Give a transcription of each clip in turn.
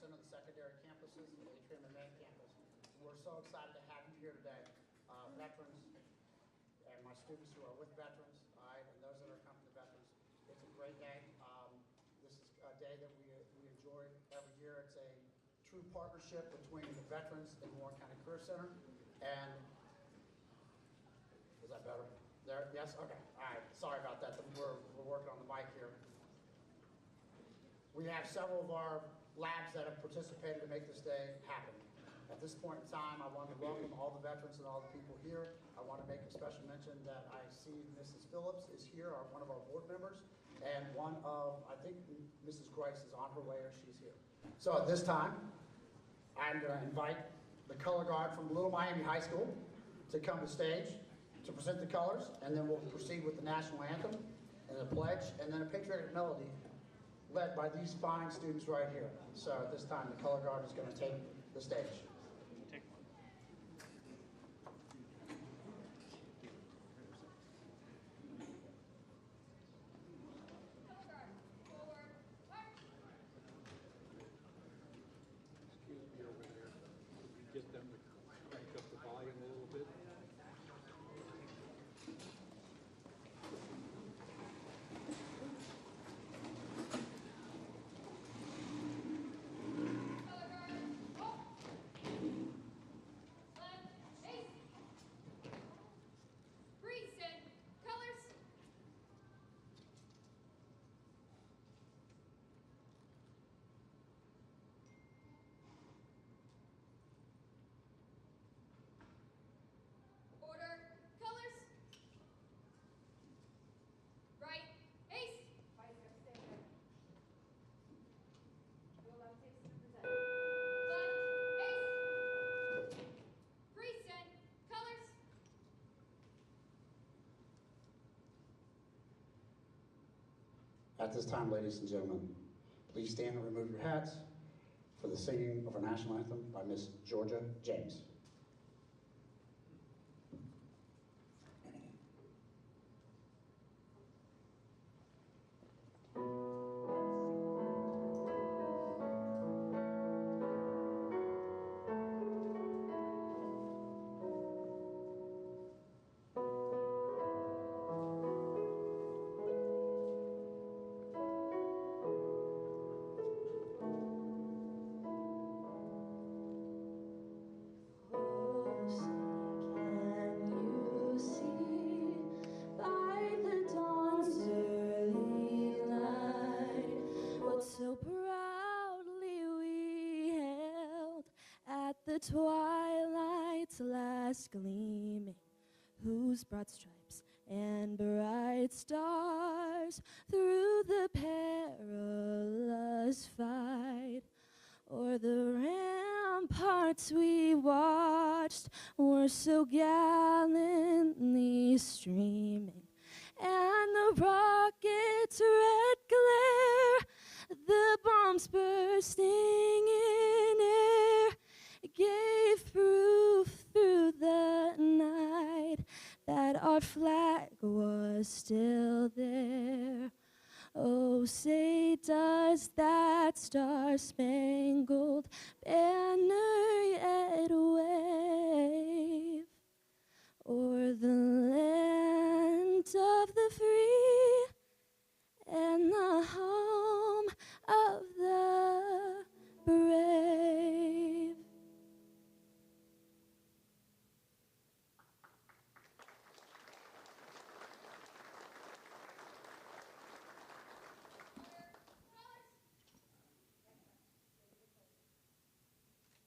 Center, the secondary campuses, the atrium and main campus. We're so excited to have you here today, veterans and my students who are with veterans, and those that are coming to veterans. It's a great day. This is a day that we enjoy every year. It's a true partnership between the veterans and Warren County Career Center. And is that better? There? Yes? Okay. All right. Sorry about that. We're working on the mic here. We have several of our labs that have participated to make this day happen. At this point in time, I want to welcome all the veterans and all the people here. I want to make a special mention that I see Mrs. Phillips is here, one of our board members, and one of, I think Mrs. Grice is on her way or she's here. So at this time, I'm going to invite the color guard from Little Miami High School to come to stage to present the colors, and then we'll proceed with the national anthem and the pledge, and then a patriotic melody led by these fine students right here. So at this time, the color guard is going to take the stage. Take one. Excuse me over there. Could we get them to crank up the volume a little bit? At this time, ladies and gentlemen, please stand and remove your hats for the singing of our national anthem by Miss Georgia James. The twilight's last gleaming, whose broad stripes and bright stars through the perilous fight o'er the ramparts we watched were so gallantly streaming, and the rocket's red glare, the bombs bursting in air, gave proof through the night that our flag was still there. Oh, say does that star-spangled banner yet wave o'er the land of the free and the home of the brave?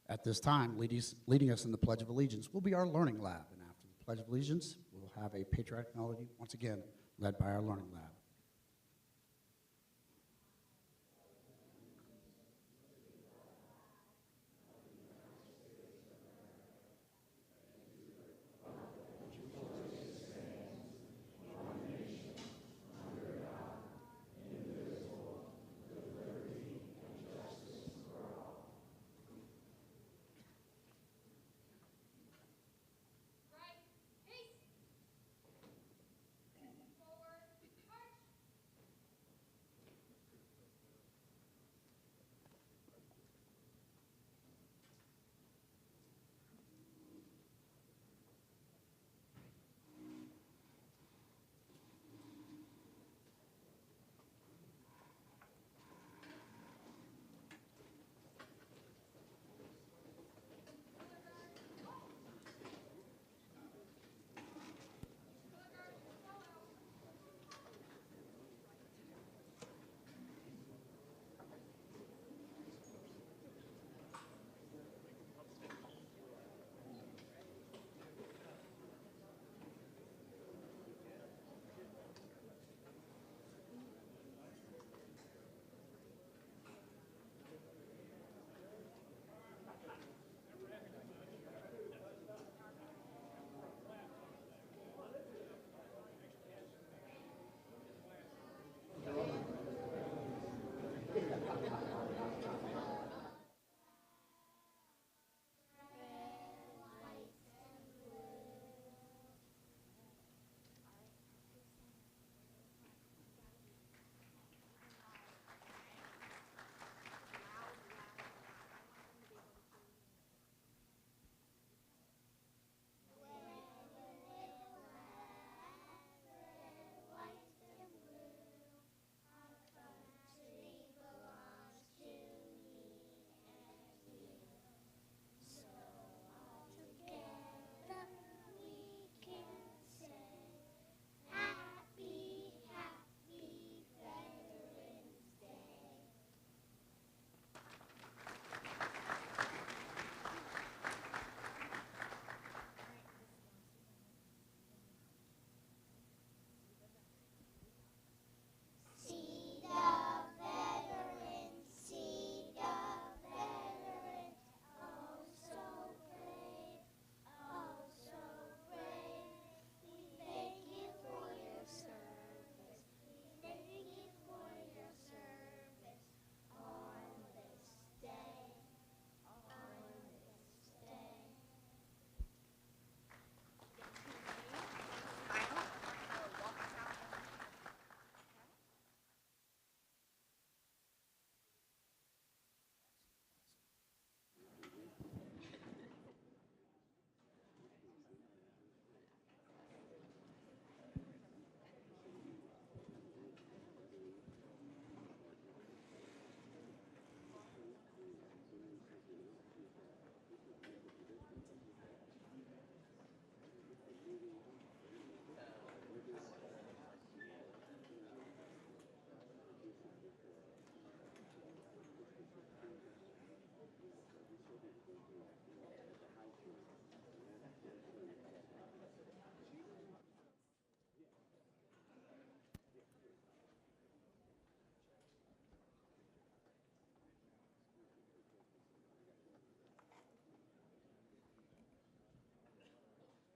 At this time, leading us in the Pledge of Allegiance will be our Learning Lab. And after the Pledge of Allegiance, we'll have a patriotic melody, once again, led by our Learning Lab. Forward, march.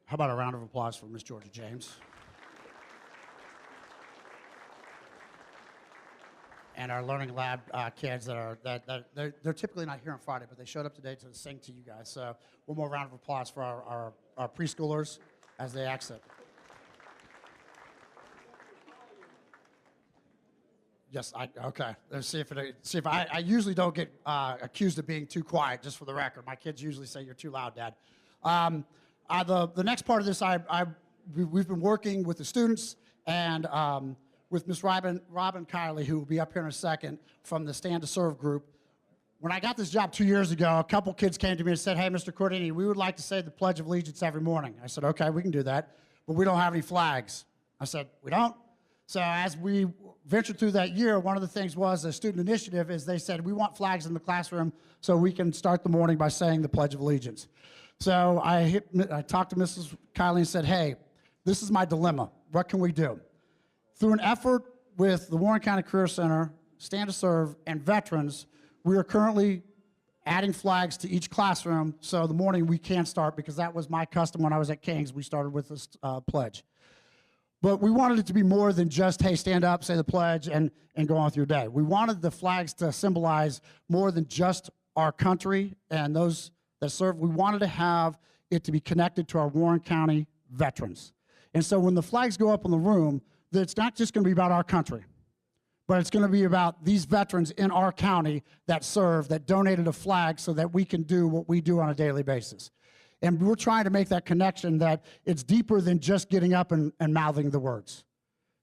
How about a round of applause for Miss Georgia James? And our Learning Lab kids they're typically not here on Friday, but they showed up today to sing to you guys. So one more round of applause for our preschoolers as they exit. Yes, okay. Let's see if I usually don't get accused of being too quiet, just for the record. My kids usually say you're too loud, Dad. The next part of this, we've been working with the students and with Miss Robin Kiley, who will be up here in a second, from the Stand to Serve group. When I got this job 2 years ago, a couple kids came to me and said, "Hey, Mr. Cordini, we would like to say the Pledge of Allegiance every morning." I said, "Okay, we can do that, but we don't have any flags." I said, "We don't?" So as we ventured through that year, one of the things was a student initiative is they said, "We want flags in the classroom so we can start the morning by saying the Pledge of Allegiance." So I talked to Mrs. Kiley and said, "Hey, this is my dilemma. What can we do?" Through an effort with the Warren County Career Center, Stand to Serve, and veterans, we are currently adding flags to each classroom so the morning we can start, because that was my custom when I was at King's. We started with this pledge. But we wanted it to be more than just, hey, stand up, say the pledge, and go on with your day. We wanted the flags to symbolize more than just our country and those that serve. We wanted to have it to be connected to our Warren County veterans. And so when the flags go up in the room, it's not just going to be about our country, but it's going to be about these veterans in our county that serve, that donated a flag so that we can do what we do on a daily basis. And we're trying to make that connection that it's deeper than just getting up and mouthing the words.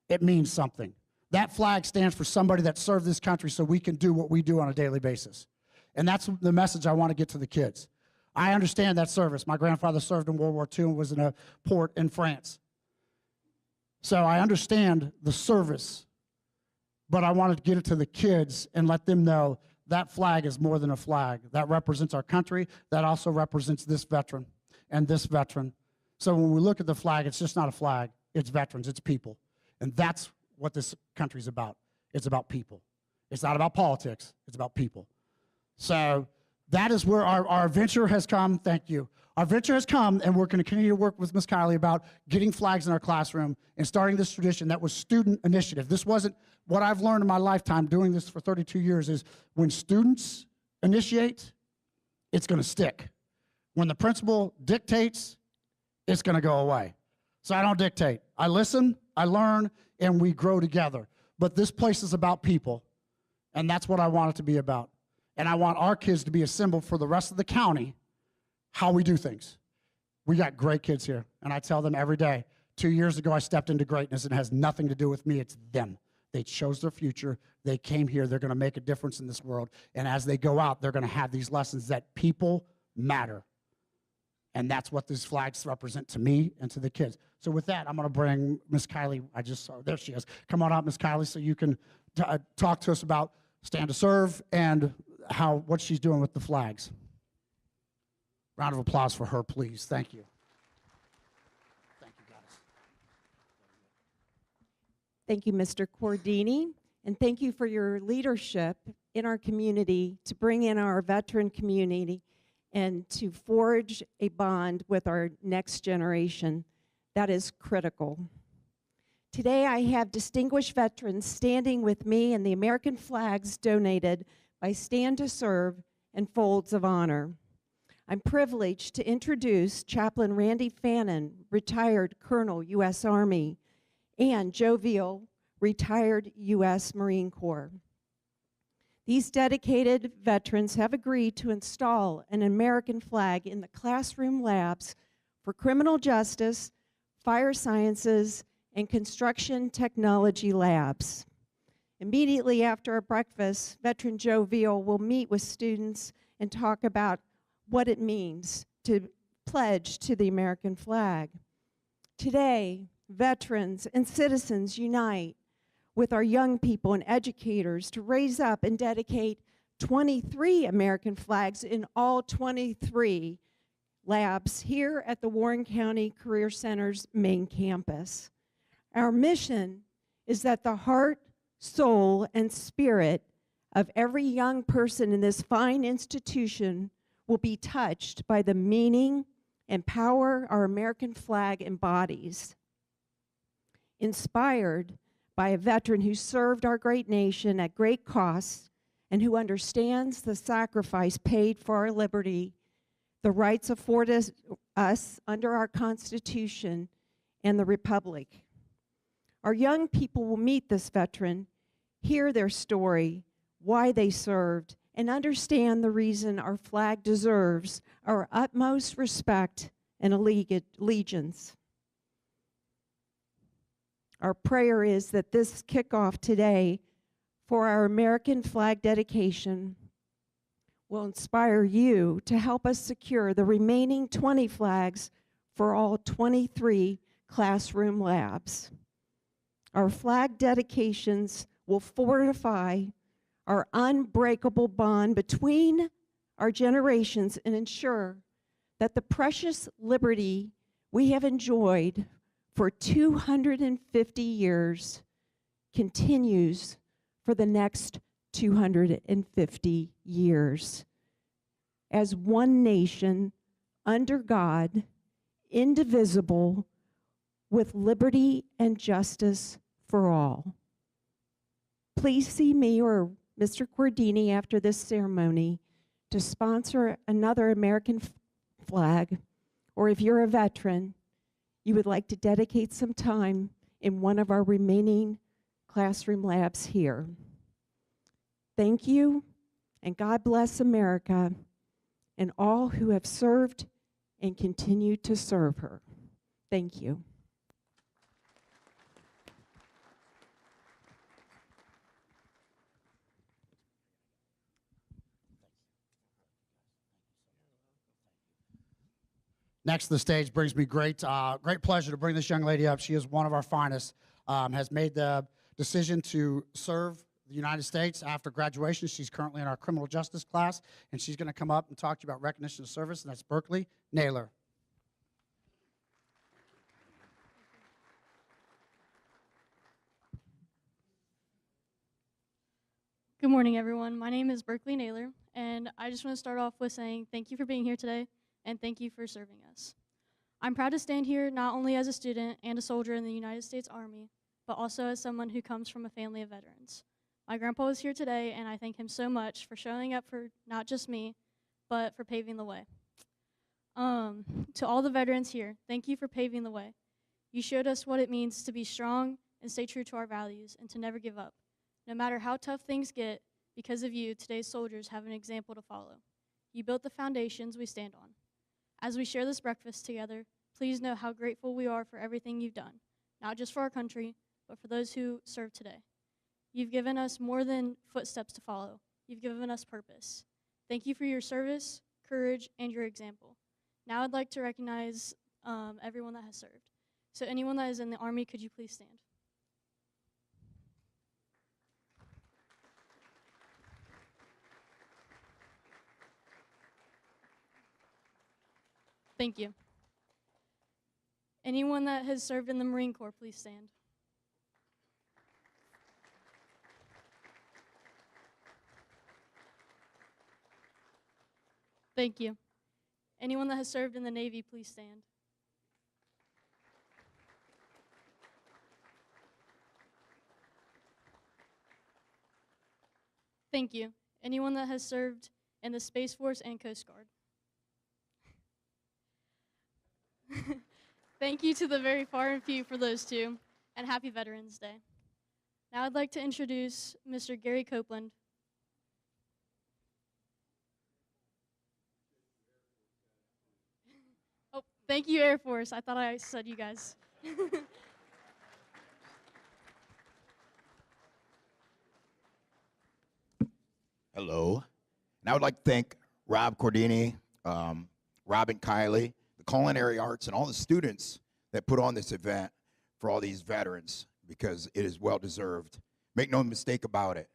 It means something. That flag stands for somebody that served this country so we can do what we do on a daily basis. And that's the message I want to get to the kids. I understand that service. My grandfather served in World War II and was in a port in France. So I understand the service, but I wanted to get it to the kids and let them know that flag is more than a flag. That represents our country. That also represents this veteran and this veteran. So when we look at the flag, it's just not a flag. It's veterans. It's people. And that's what this country's about. It's about people. It's not about politics. It's about people. So that is where our venture has come. Thank you. Our venture has come, and we're going to continue to work with Ms. Kiley about getting flags in our classroom and starting this tradition that was student initiative. This wasn't what I've learned in my lifetime doing this for 32 years is when students initiate, it's going to stick. When the principal dictates, it's going to go away. So I don't dictate. I listen, I learn, and we grow together. But this place is about people, and that's what I want it to be about. And I want our kids to be a symbol for the rest of the county how we do things. We got great kids here, and I tell them every day, 2 years ago I stepped into greatness, and it has nothing to do with me, it's them. They chose their future, they came here, they're gonna make a difference in this world, and as they go out, they're gonna have these lessons that people matter. And that's what these flags represent to me and to the kids. So with that, I'm gonna bring Ms. Kiley, I just saw, there she is. Come on out, Ms. Kiley, so you can talk to us about Stand to Serve and what she's doing with the flags. Round of applause for her, please. Thank you. Thank you, guys. Thank you, Mr. Cordini, and thank you for your leadership in our community to bring in our veteran community and to forge a bond with our next generation. That is critical. Today, I have distinguished veterans standing with me in the American flags donated by Stand to Serve and Folds of Honor. I'm privileged to introduce Chaplain Randy Fannin, retired Colonel, U.S. Army, and Joe Veal, retired U.S. Marine Corps. These dedicated veterans have agreed to install an American flag in the classroom labs for criminal justice, fire sciences, and construction technology labs. Immediately after our breakfast, Veteran Joe Veal will meet with students and talk about what it means to pledge to the American flag. Today, veterans and citizens unite with our young people and educators to raise up and dedicate 23 American flags in all 23 labs here at the Warren County Career Center's main campus. Our mission is that the heart, soul, and spirit of every young person in this fine institution will be touched by the meaning, and power our American flag embodies. Inspired by a veteran who served our great nation at great cost and who understands the sacrifice paid for our liberty, the rights afforded us under our Constitution and the Republic. Our young people will meet this veteran, hear their story, why they served, and understand the reason our flag deserves our utmost respect and allegiance. Our prayer is that this kickoff today for our American flag dedication will inspire you to help us secure the remaining 20 flags for all 23 classroom labs. Our flag dedications will fortify our unbreakable bond between our generations and ensure that the precious liberty we have enjoyed for 250 years continues for the next 250 years. As one nation, under God, indivisible, with liberty and justice for all. Please see me or Mr. Cordini after this ceremony to sponsor another American flag, or if you're a veteran, you would like to dedicate some time in one of our remaining classroom labs here. Thank you, and God bless America and all who have served and continue to serve her. Thank you. Next to the stage brings me great pleasure to bring this young lady up. She is one of our finest, has made the decision to serve the United States after graduation. She's currently in our criminal justice class, and she's going to come up and talk to you about recognition of service, and that's Berkeley Naylor. Good morning, everyone. My name is Berkeley Naylor, and I just want to start off with saying thank you for being here today, and thank you for serving us. I'm proud to stand here not only as a student and a soldier in the United States Army, but also as someone who comes from a family of veterans. My grandpa is here today, and I thank him so much for showing up for not just me, but for paving the way. To all the veterans here, thank you for paving the way. You showed us what it means to be strong and stay true to our values and to never give up. No matter how tough things get, because of you, today's soldiers have an example to follow. You built the foundations we stand on. As we share this breakfast together, please know how grateful we are for everything you've done, not just for our country, but for those who serve today. You've given us more than footsteps to follow. You've given us purpose. Thank you for your service, courage, and your example. Now I'd like to recognize everyone that has served. So anyone that is in the Army, could you please stand? Thank you. Anyone that has served in the Marine Corps, please stand. Thank you. Anyone that has served in the Navy, please stand. Thank you. Anyone that has served in the Space Force and Coast Guard. Thank you to the very far and few for those two, and happy Veterans Day. Now I'd like to introduce Mr. Gary Copeland. Oh, thank you, Air Force. I thought I said you guys. Hello. And I would like to thank Rob Cordini, Robin Kiley, the Culinary Arts, and all the students that put on this event for all these veterans, because it is well-deserved. Make no mistake about it.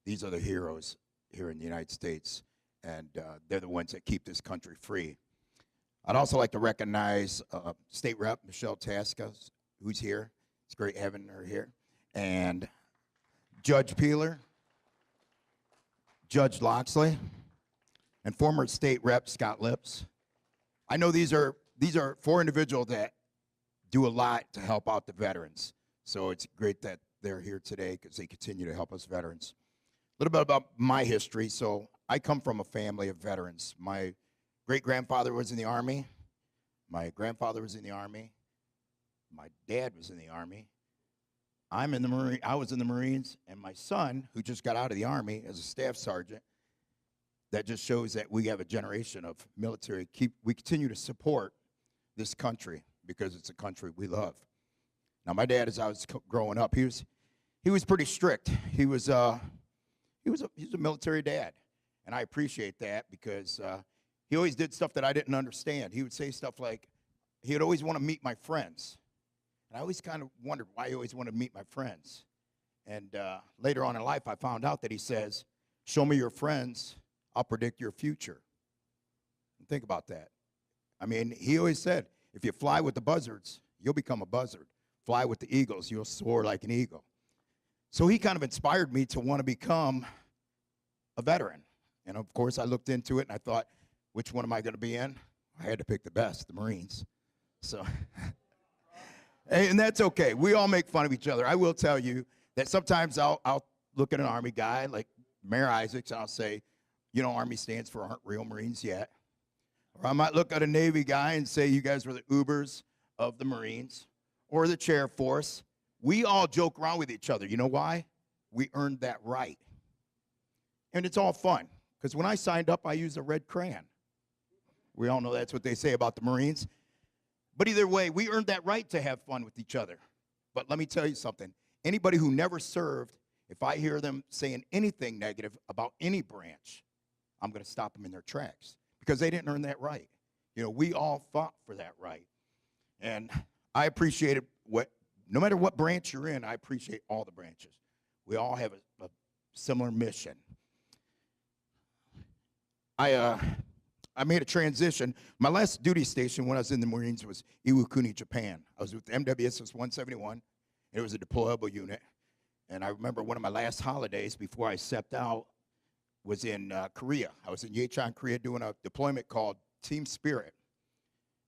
These are the heroes here in the United States, and they're the ones that keep this country free. I'd also like to recognize State Rep Michelle Tasca, who's here. It's great having her here. And Judge Peeler, Judge Loxley, and former State Rep Scott Lips. I know these are these are 4 individuals that do a lot to help out the veterans. So it's great that they're here today because they continue to help us veterans. A little bit about my history. So I come from a family of veterans. My great-grandfather was in the Army. My grandfather was in the Army. My dad was in the Army. I was in the Marines, and my son, who just got out of the Army as a staff sergeant, that just shows that we have a generation of military. We continue to support this country because it's a country we love. Now, my dad, as I was growing up, he was pretty strict. He was a military dad, and I appreciate that because he always did stuff that I didn't understand. He would say stuff like, he'd always want to meet my friends. And I always kind of wondered why he always wanted to meet my friends. And later on in life, I found out that he says, show me your friends, I'll predict your future. And think about that. I mean, he always said, if you fly with the buzzards, you'll become a buzzard. Fly with the eagles, you'll soar like an eagle. So he kind of inspired me to want to become a veteran. And of course, I looked into it and I thought, which one am I going to be in? I had to pick the best, the Marines. So, and that's okay. We all make fun of each other. I will tell you that sometimes I'll look at an Army guy like Mayor Isaacs and I'll say, you know, Army stands for aren't real Marines yet. Or I might look at a Navy guy and say, you guys were the Ubers of the Marines or the Chair Force. We all joke around with each other. You know why? We earned that right. And it's all fun. Because when I signed up, I used a red crayon. We all know that's what they say about the Marines. But either way, we earned that right to have fun with each other. But let me tell you something. Anybody who never served, if I hear them saying anything negative about any branch, I'm going to stop them in their tracks because they didn't earn that right. You know, we all fought for that right. And I appreciated no matter what branch you're in, I appreciate all the branches. We all have a similar mission. I made a transition. My last duty station when I was in the Marines was Iwakuni, Japan. I was with MWSS 171, and it was a deployable unit. And I remember one of my last holidays before I stepped out was in Korea. I was in Yecheon, Korea, doing a deployment called Team Spirit.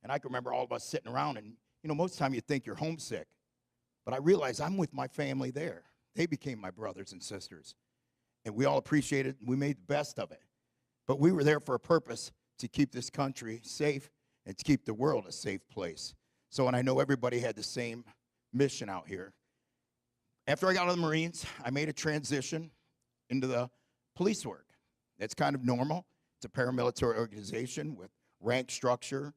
And I can remember all of us sitting around, and you know, most of the time you think you're homesick. But I realized I'm with my family there. They became my brothers and sisters. And we all appreciated it, and we made the best of it. But we were there for a purpose, to keep this country safe and to keep the world a safe place. So, and I know everybody had the same mission out here. After I got out of the Marines, I made a transition into the police work. That's kind of normal. It's a paramilitary organization with rank structure,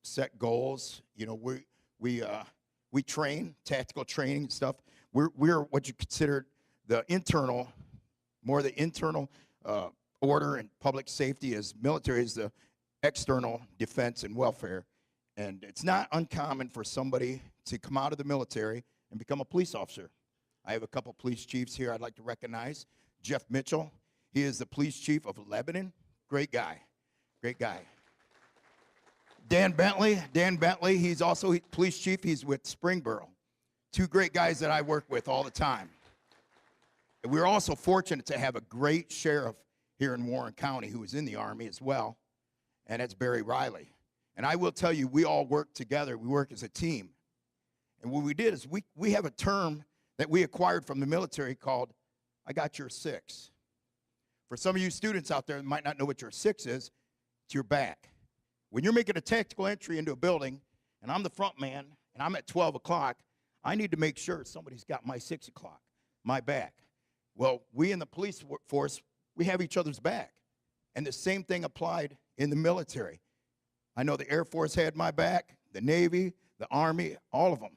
set goals. You know, we train, tactical training and stuff. We're what you consider the internal, more the internal order and public safety. As military is the external defense and welfare. And it's not uncommon for somebody to come out of the military and become a police officer. I have a couple police chiefs here I'd like to recognize. Jeff Mitchell, he is the police chief of Lebanon. Great guy, great guy. Dan Bentley, he's also police chief. He's with Springboro. 2 great guys that I work with all the time. And we're also fortunate to have a great sheriff here in Warren County who is in the Army as well, and that's Barry Riley. And I will tell you, we all work together. We work as a team. And what we did is we have a term that we acquired from the military called, I got your 6. For some of you students out there that might not know what your 6 is, it's your back. When you're making a tactical entry into a building, and I'm the front man, and I'm at 12 o'clock, I need to make sure somebody's got my 6 o'clock, my back. Well, we in the police force, we have each other's back. And the same thing applied in the military. I know the Air Force had my back, the Navy, the Army, all of them.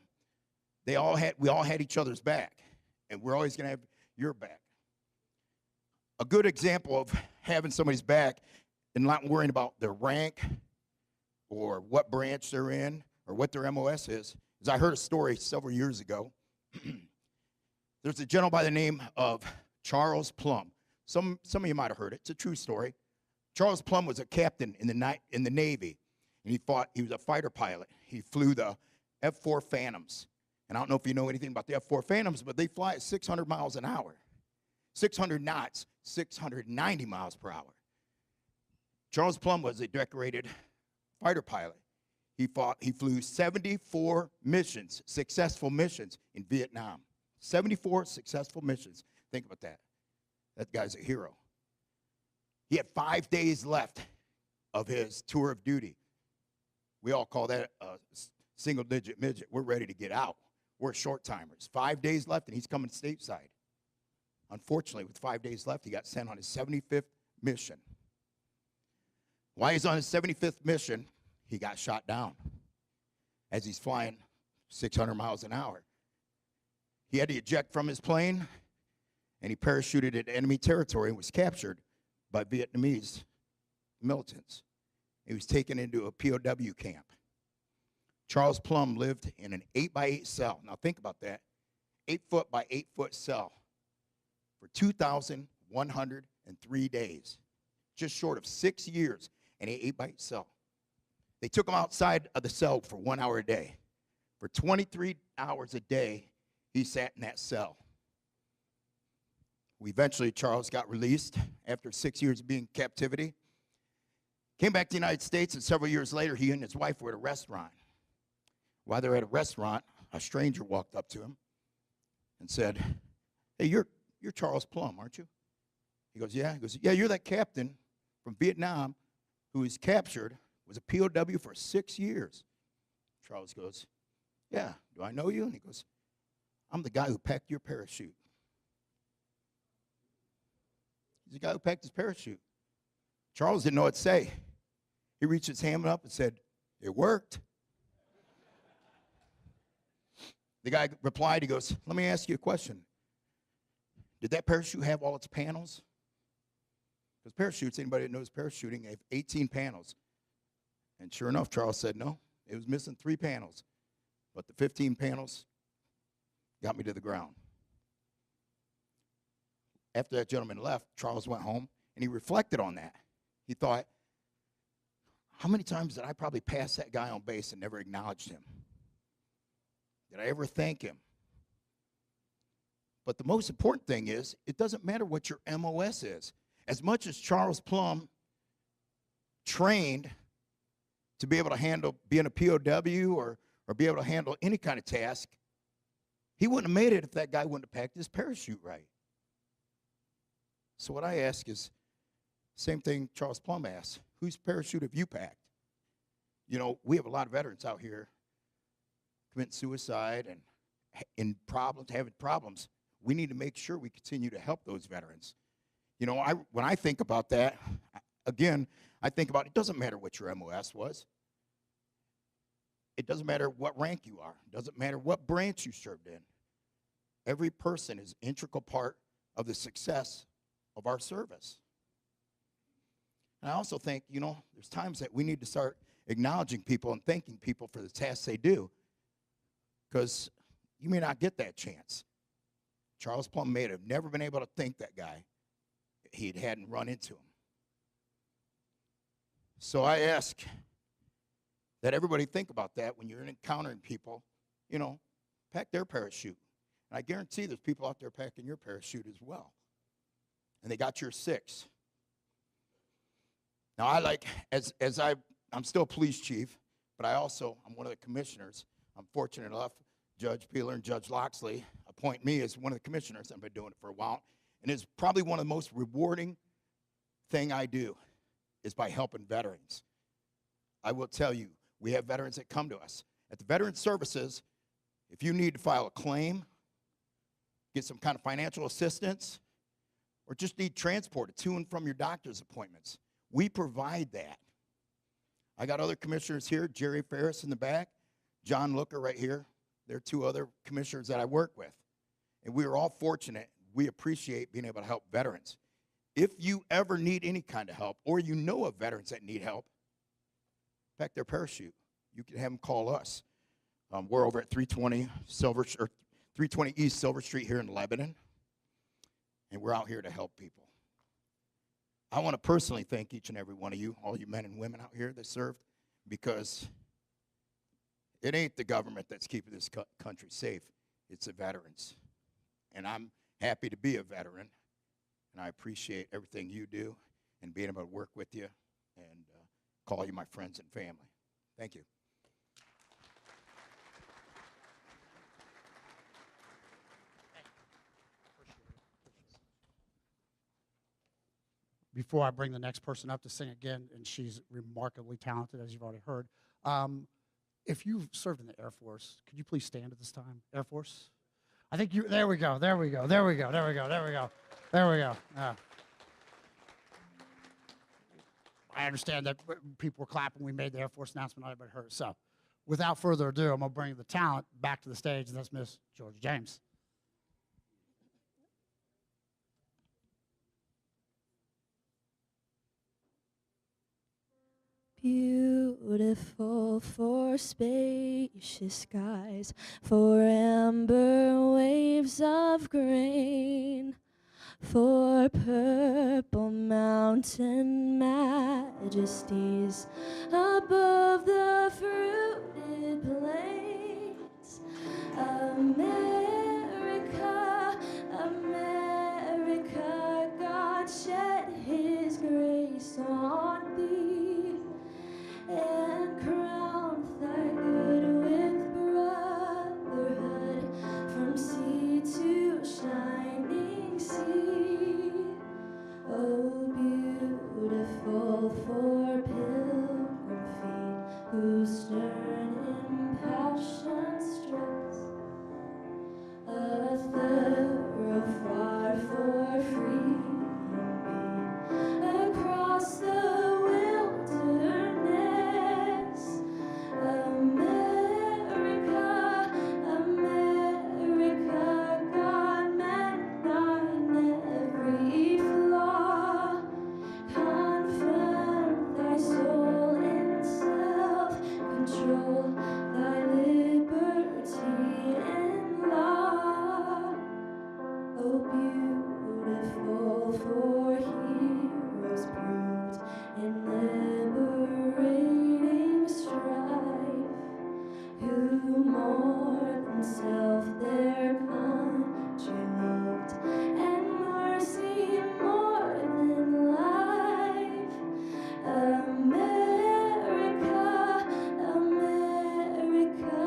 We all had each other's back. And we're always going to have your back. A good example of having somebody's back and not worrying about their rank or what branch they're in or what their MOS is I heard a story several years ago. There's a gentleman by the name of Charles Plum. Some of you might have heard it. It's a true story. Charles Plum was a captain in the Navy, and he was a fighter pilot. He flew the F-4 Phantoms. And I don't know if you know anything about the F-4 Phantoms, but they fly at 600 miles an hour. 600 knots, 690 miles per hour. Charles Plum was a decorated fighter pilot. He flew 74 missions, successful missions in Vietnam. 74 successful missions. Think about that. That guy's a hero. He had 5 days left of his tour of duty. We all call that a single-digit midget. We're ready to get out. We're short-timers. 5 days left, and he's coming stateside. Unfortunately, with 5 days left, he got sent on his 75th mission. While he's on his 75th mission, he got shot down as he's flying 600 miles an hour. He had to eject from his plane, and he parachuted into enemy territory and was captured by Vietnamese militants. He was taken into a POW camp. Charles Plum lived in an 8-by-8 cell. Now think about that. 8-foot by 8-foot cell for 2,103 days. Just short of 6 years in an 8-by-8 cell. They took him outside of the cell for 1 hour a day. For 23 hours a day, he sat in that cell. Eventually, Charles got released after 6 years of being in captivity. Came back to the United States, and several years later, he and his wife were at a restaurant. While they were at a restaurant, a stranger walked up to him and said, "Hey, you're Charles Plum, aren't you?" He goes, "Yeah." He goes, "Yeah, you're that captain from Vietnam who was captured, was a POW for 6 years." Charles goes, "Yeah, do I know you?" And he goes, "I'm the guy who packed your parachute." He's the guy who packed his parachute. Charles didn't know what to say. He reached his hand up and said, "It worked." The guy replied, he goes, "Let me ask you a question. Did that parachute have all its panels?" Because parachutes, anybody that knows parachuting, have 18 panels. And sure enough, Charles said, "No, it was missing 3 panels. But the 15 panels got me to the ground." After that gentleman left, Charles went home, and he reflected on that. He thought, how many times did I probably pass that guy on base and never acknowledged him? Did I ever thank him? But the most important thing is, it doesn't matter what your MOS is. As much as Charles Plum trained to be able to handle being a POW or be able to handle any kind of task, he wouldn't have made it if that guy wouldn't have packed his parachute right. So what I ask is, same thing Charles Plum asked, whose parachute have you packed? You know, we have a lot of veterans out here committing suicide and having problems. We need to make sure we continue to help those veterans. You know, when I think about that, again, I think about it doesn't matter what your MOS was. It doesn't matter what rank you are. It doesn't matter what branch you served in. Every person is an integral part of the success of our service. And I also think, you know, there's times that we need to start acknowledging people and thanking people for the tasks they do, because you may not get that chance. Charles Plum may have never been able to thank that guy if he hadn't run into him. So I ask that everybody think about that when you're encountering people, you know, pack their parachute. And I guarantee there's people out there packing your parachute as well. And they got your 6. Now, I'm still police chief, but I'm one of the commissioners. I'm fortunate enough, Judge Peeler and Judge Loxley appoint me as one of the commissioners. I've been doing it for a while. And it's probably one of the most rewarding thing I do is by helping veterans. I will tell you, we have veterans that come to us. At the Veteran Services, if you need to file a claim, get some kind of financial assistance, or just need transported to and from your doctor's appointments, we provide that. I got other commissioners here, Jerry Ferris in the back, John Looker right here. They're 2 other commissioners that I work with. And we are all fortunate. We appreciate being able to help veterans. If you ever need any kind of help, or you know of veterans that need help, pack their parachute. You can have them call us. We're over at 320 East Silver Street here in Lebanon, and we're out here to help people. I want to personally thank each and every one of you, all you men and women out here that served, because it ain't the government that's keeping this country safe. It's the veterans. And I'm happy to be a veteran, and I appreciate everything you do and being able to work with you and call you my friends and family. Thank you. before I bring the next person up to sing again, and she's remarkably talented, as you've already heard. If you've served in the Air Force, could you please stand at this time? Air Force? I think you, there we go, there we go, there we go, there we go, there we go, there we go. I understand that people were clapping. We made the Air Force announcement. Not everybody heard. So without further ado, I'm going to bring the talent back to the stage, and that's Miss Georgia James. Beautiful for spacious skies, for amber waves of grain, for purple mountain majesties above the fruited plains. America, America, God shed his grace on thee and crowned thy good with brotherhood from sea to shining sea. Oh, beautiful for pilgrim feet whose stern impassioned strokes a thoroughfare for freedom beat across the wilderness. America, America, God meant thine every flaw. Confirm thy soul in self-control, thy liberty in law. Oh, beautiful for heroes proved in liberating strife, who more than self their country loved, and mercy more than life. America, America,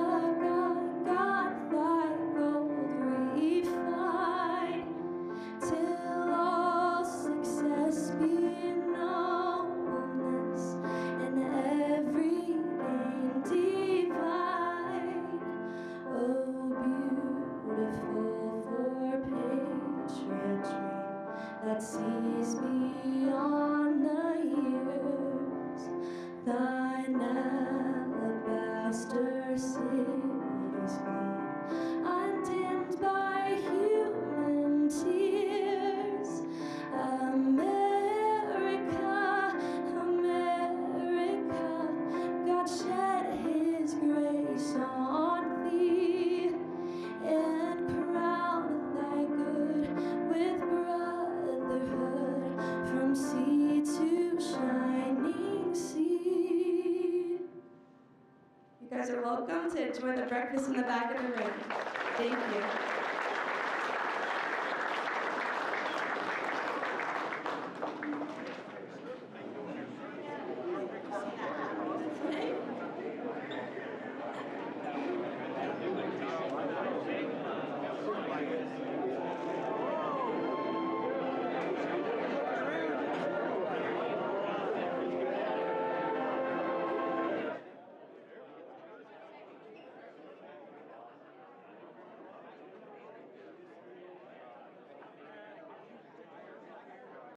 God thy gold refine, till all success be nobleness, and every gain divine. Oh, beautiful for patriotry that sees beyond the years. Thine alabaster cities gleam, undimmed by human tears. America, America, God shed his grace on thee and crowned thy good with brotherhood from sea to shining sea. You guys are welcome to enjoy the breakfast in the back of the room. Thank you.